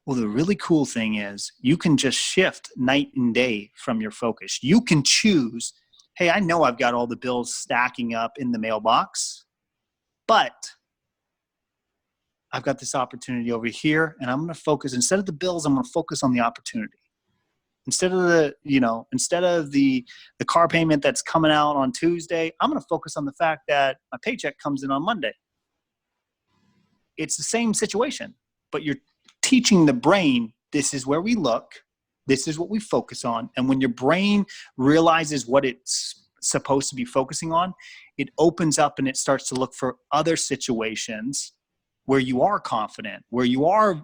Well, the really cool thing is you can just shift night and day from your focus. You can choose, hey, I know I've got all the bills stacking up in the mailbox, but I've got this opportunity over here and I'm going to focus, instead of the bills, I'm going to focus on the opportunity. Instead of the car payment that's coming out on Tuesday, I'm going to focus on the fact that my paycheck comes in on Monday. It's the same situation, but you're teaching the brain, this is where we look, This is what we focus on. And when your brain realizes what it's supposed to be focusing on, it opens up and it starts to look for other situations where you are confident, where you are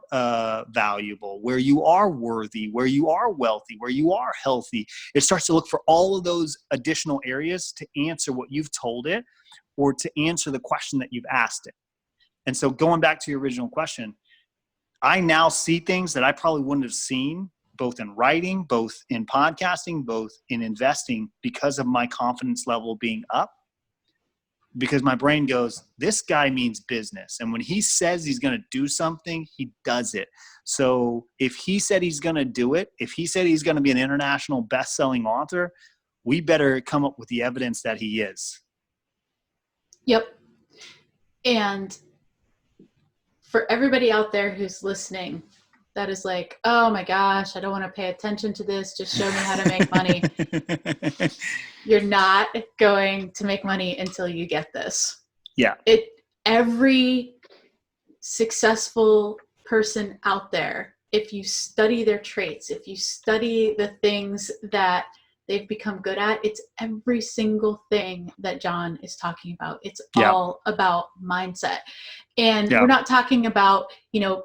valuable, where you are worthy, where you are wealthy, where you are healthy. It starts to look for all of those additional areas to answer what you've told it or to answer the question that you've asked it. And so going back to your original question, I now see things that I probably wouldn't have seen, both in writing, both in podcasting, both in investing, because of my confidence level being up. Because my brain goes, this guy means business. And when he says he's going to do something, he does it. So if he said he's going to do it, if he said he's going to be an international best-selling author, we better come up with the evidence that he is. Yep. And for everybody out there who's listening, that is like, oh my gosh, I don't want to pay attention to this. Just show me how to make money. You're not going to make money until you get this. Yeah. Every successful person out there, if you study their traits, if you study the things that they've become good at, it's every single thing that John is talking about. It's all about mindset. And we're not talking about,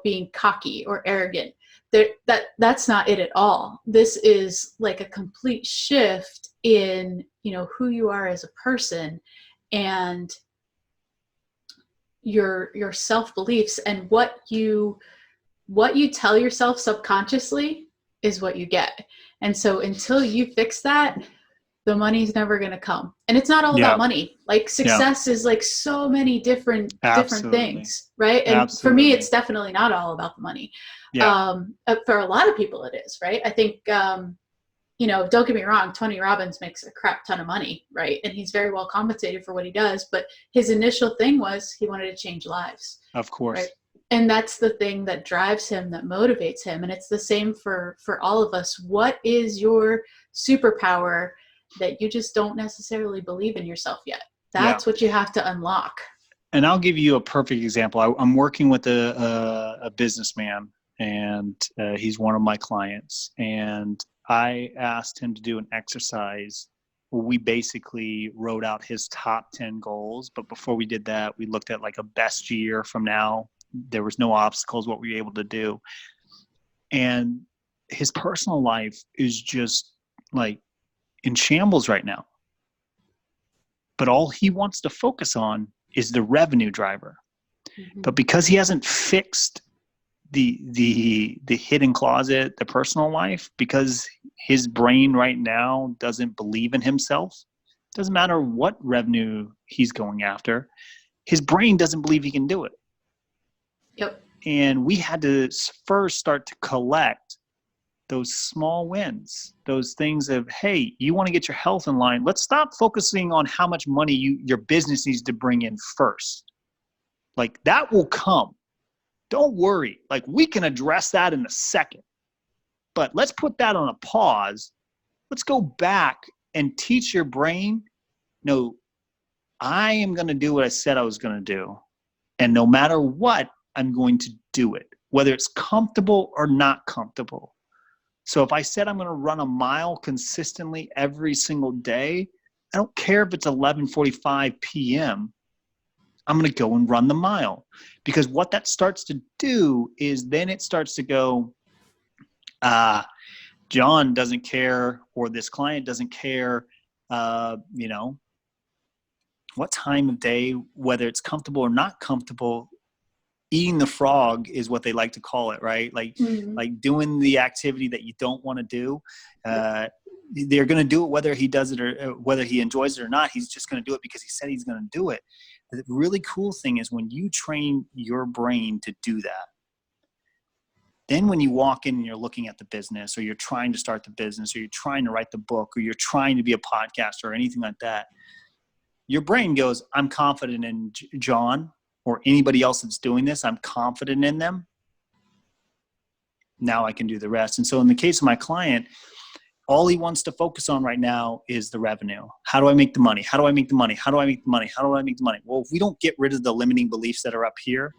being cocky or arrogant. That's not it at all. This is like a complete shift in, who you are as a person and your self-beliefs, and what you tell yourself subconsciously is what you get. And so until you fix that, the money's never going to come. And it's not all about money. Like success is like so many different things, right? And for me, it's definitely not all about the money. Yeah. For a lot of people it is, right? I think, don't get me wrong, Tony Robbins makes a crap ton of money, right? And he's very well compensated for what he does. But his initial thing was he wanted to change lives. Of course. Right? And that's the thing that drives him, that motivates him. And it's the same for all of us. What is your superpower that you just don't necessarily believe in yourself yet? That's what you have to unlock. And I'll give you a perfect example. I'm working with a businessman, and he's one of my clients. And I asked him to do an exercise where we basically wrote out his top 10 goals. But before we did that, we looked at like a best year from now. There was no obstacles, what we were able to do. And his personal life is just like in shambles right now. But all he wants to focus on is the revenue driver. Mm-hmm. But because he hasn't fixed the hidden closet, the personal life, because his brain right now doesn't believe in himself, doesn't matter what revenue he's going after, his brain doesn't believe he can do it. Yep. And we had to first start to collect those small wins, those things of, hey, you want to get your health in line. Let's stop focusing on how much money your business needs to bring in first. Like that will come. Don't worry. Like we can address that in a second. But let's put that on a pause. Let's go back and teach your brain, no, I am going to do what I said I was going to do. And no matter what, I'm going to do it, whether it's comfortable or not comfortable. So if I said I'm going to run a mile consistently every single day, I don't care if it's 11:45 p.m. I'm going to go and run the mile. Because what that starts to do is then it starts to go, John doesn't care, or this client doesn't care, what time of day, whether it's comfortable or not comfortable. Eating the frog is what they like to call it, right? Like, like doing the activity that you don't want to do. They're going to do it whether he does it or whether he enjoys it or not. He's just going to do it because he said he's going to do it. The really cool thing is when you train your brain to do that, then when you walk in and you're looking at the business, or you're trying to start the business, or you're trying to write the book, or you're trying to be a podcaster or anything like that, your brain goes, I'm confident in John or anybody else that's doing this. I'm confident in them. Now I can do the rest. And so in the case of my client, all he wants to focus on right now is the revenue. How do I make the money? How do I make the money? How do I make the money? How do I make the money? Well, if we don't get rid of the limiting beliefs that are up here,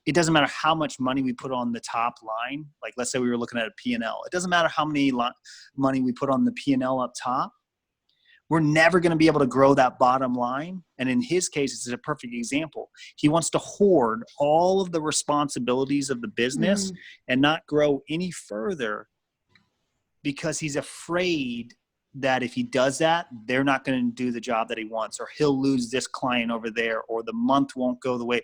it doesn't matter how much money we put on the top line. Like, let's say we were looking at a P&L. It doesn't matter how many money we put on the P&L up top. We're never going to be able to grow that bottom line. And in his case, it's a perfect example. He wants to hoard all of the responsibilities of the business and not grow any further because he's afraid that if he does that, they're not going to do the job that he wants, or he'll lose this client over there, or the month won't go the way.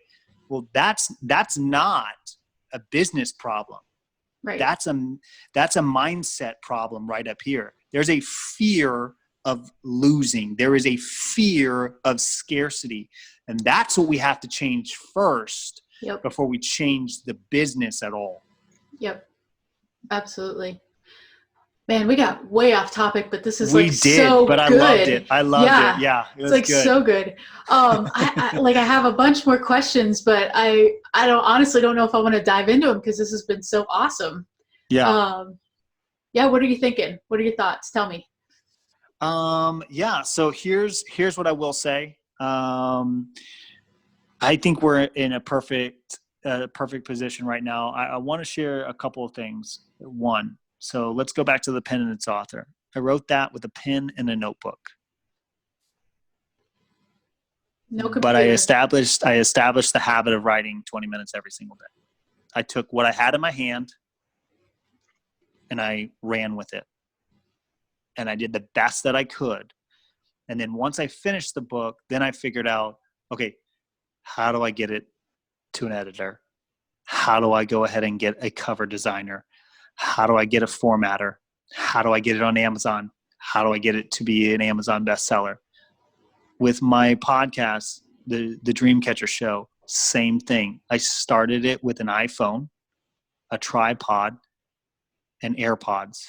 Well, that's not a business problem. Right. That's a mindset problem right up here. There's a fear of losing. There is a fear of scarcity. And that's what we have to change first before we change the business at all. Yep. Absolutely. Man, we got way off topic, but this is so but good. I loved it. I loved it. Yeah. It was it's good. So good. I have a bunch more questions, but I honestly don't know if I want to dive into them because this has been so awesome. Yeah. What are you thinking? What are your thoughts? Tell me. So here's what I will say. I think we're in a perfect position right now. I want to share a couple of things. One, so let's go back to the pen and its author. I wrote that with a pen and a notebook. No computer. But I established the habit of writing 20 minutes every single day. I took what I had in my hand and I ran with it. And I did the best that I could. And then once I finished the book, then I figured out, okay, how do I get it to an editor? How do I go ahead and get a cover designer? How do I get a formatter? How do I get it on Amazon? How do I get it to be an Amazon bestseller? With my podcast, the Dreamcatcher Show, same thing. I started it with an iPhone, a tripod, and AirPods.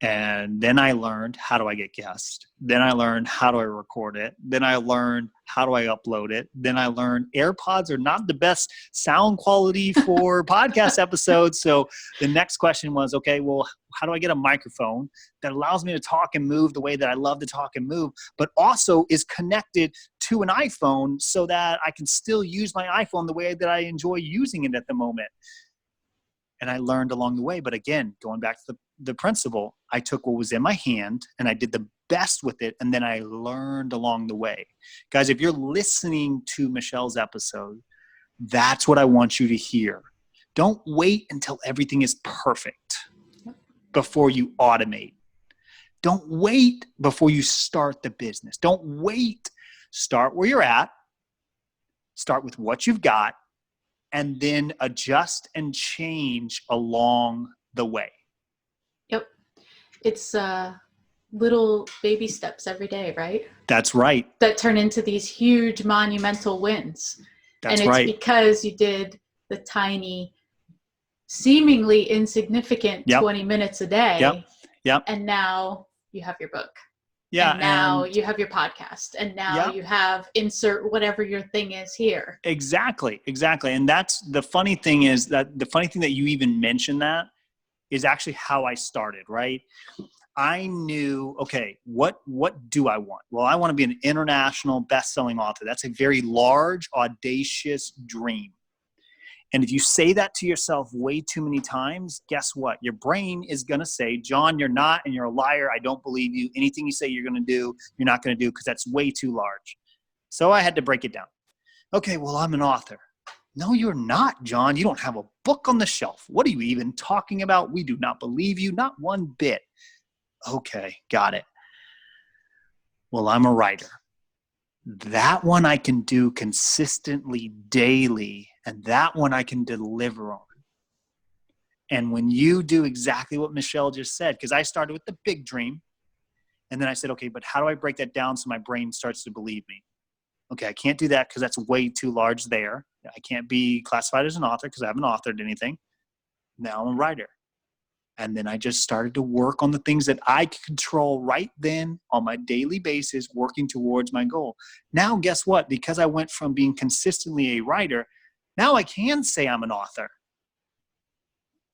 And then I learned, how do I get guests? Then I learned, how do I record it? Then I learned, how do I upload it? Then I learned AirPods are not the best sound quality for podcast episodes. So the next question was, okay, well, how do I get a microphone that allows me to talk and move the way that I love to talk and move, but also is connected to an iPhone so that I can still use my iPhone the way that I enjoy using it at the moment? And I learned along the way. But again, going back to the principle, I took what was in my hand and I did the best with it. And then I learned along the way. Guys, if you're listening to Michelle's episode, that's what I want you to hear. Don't wait until everything is perfect before you automate. Don't wait before you start the business. Don't wait. Start where you're at. Start with what you've got. And then adjust and change along the way. Yep. It's little baby steps every day, right? That's right. That turn into these huge monumental wins. That's and it's right. because you did the tiny, seemingly insignificant 20 minutes a day. Yep. And now you have your book. Yeah. And now you have your podcast. And now you have insert whatever your thing is here. Exactly. And that's the funny thing is that the funny thing that you even mentioned that is actually how I started, right? I knew, okay, what do I want? Well, I want to be an international best-selling author. That's a very large, audacious dream. And if you say that to yourself way too many times, guess what? Your brain is going to say, John, you're not, and you're a liar. I don't believe you. Anything you say you're going to do, you're not going to do because that's way too large. So I had to break it down. Okay, well, I'm an author. No, you're not, John. You don't have a book on the shelf. What are you even talking about? We do not believe you, not one bit. Okay, got it. Well, I'm a writer. That one I can do consistently daily, and that one I can deliver on. And when you do exactly what Michelle just said, because I started with the big dream, and then I said, okay, but how do I break that down so my brain starts to believe me? Okay, I can't do that because that's way too large there. I can't be classified as an author because I haven't authored anything. Now I'm a writer. And then I just started to work on the things that I could control right then on my daily basis, working towards my goal. Now, guess what? Because I went from being consistently a writer, now I can say I'm an author.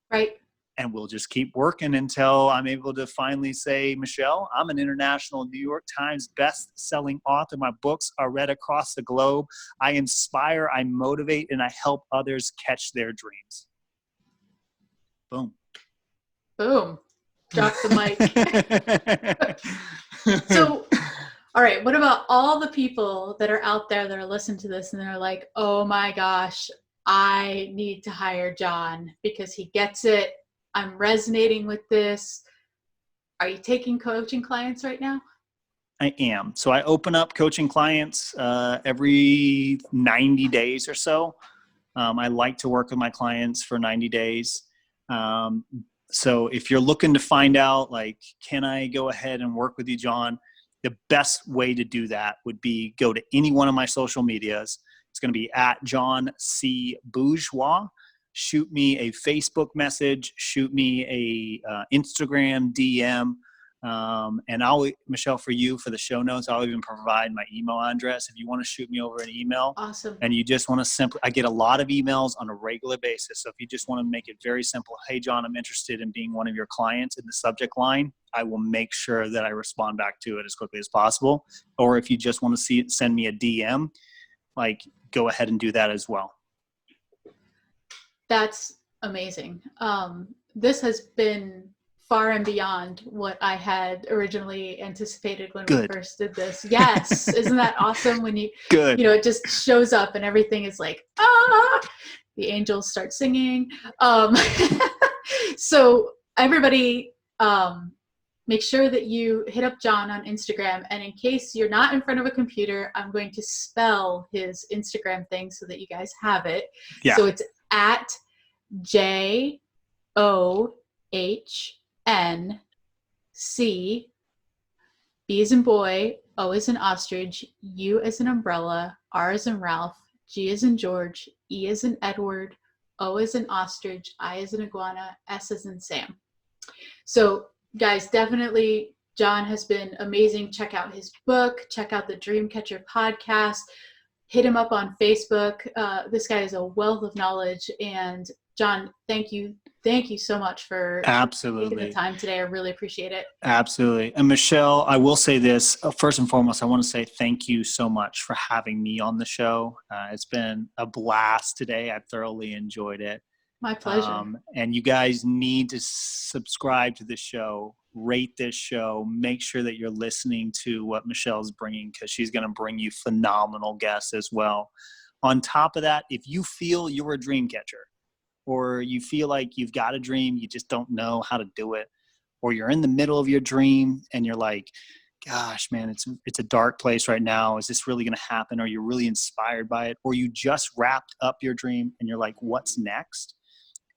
Right. and we'll just keep working until I'm able to finally say, Michelle, I'm an international New York Times best-selling author. My books are read across the globe. I inspire, I motivate, and I help others catch their dreams. Boom. Boom. Drop the mic. So, all right, what about all the people that are out there that are listening to this and they're like, oh my gosh, I need to hire John because he gets it. I'm resonating with this. Are you taking coaching clients right now? I am. So I open up coaching clients every 90 days or so. I like to work with my clients for 90 days. So if you're looking to find out, like, can I go ahead and work with you, John? The best way to do that would be go to any one of my social medias. It's going to be at John C. Bourgeois. Shoot me a Facebook message. Shoot me a Instagram DM. And I'll, Michelle, for you, for the show notes, I'll even provide my email address if you want to shoot me over an email. Awesome. And you just want to I get a lot of emails on a regular basis. So if you just want to make it very simple, hey, John, I'm interested in being one of your clients, in the subject line, I will make sure that I respond back to it as quickly as possible. Or if you just want to send me a DM, like, go ahead and do that as well. That's amazing. This has been far and beyond what I had originally anticipated when we first did this. Yes. Isn't that awesome when it just shows up and everything is like, the angels start singing. So everybody, make sure that you hit up John on Instagram. And in case you're not in front of a computer, I'm going to spell his Instagram thing so that you guys have it. Yeah. So it's at JOHNC, B as in boy, O as in ostrich, U as in umbrella, R as in Ralph, G as in George, E as in Edward, O as in ostrich, I as in iguana, S as in Sam. So guys, definitely John has been amazing. Check out his book, check out the Dreamcatcher podcast, hit him up on Facebook. This guy is a wealth of knowledge. And John, thank you so much for taking the time today. I really appreciate it. Absolutely. And Michelle, I will say this, first and foremost, I want to say thank you so much for having me on the show. It's been a blast today. I thoroughly enjoyed it. My pleasure. And you guys need to subscribe to this show, rate this show, make sure that you're listening to what Michelle's bringing, because she's going to bring you phenomenal guests as well. On top of that, if you feel you're a dream catcher, or you feel like you've got a dream, you just don't know how to do it, or you're in the middle of your dream and you're like, gosh, man, it's a dark place right now. Is this really going to happen? Or you're really inspired by it, or you just wrapped up your dream and you're like, what's next?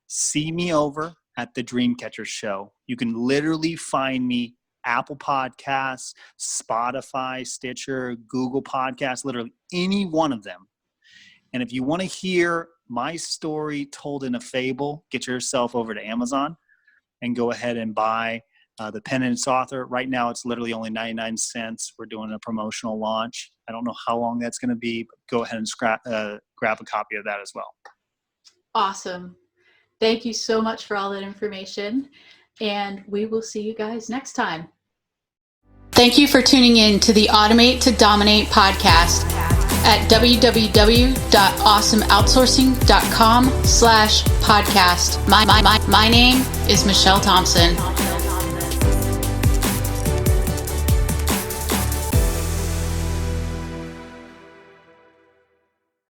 See me over at the Dreamcatcher Show. You can literally find me Apple Podcasts, Spotify, Stitcher, Google Podcasts, literally any one of them. And if you want to hear my story told in a fable, get yourself over to Amazon and go ahead and buy the Pen and Its Author. Right now, it's literally only 99 cents. We're doing a promotional launch. I don't know how long that's going to be, but go ahead and grab a copy of that as well. Awesome. Thank you so much for all that information, and we will see you guys next time. Thank you for tuning in to the Automate to Dominate podcast at www.awesomeoutsourcing.com/podcast. My name is Michelle Thompson.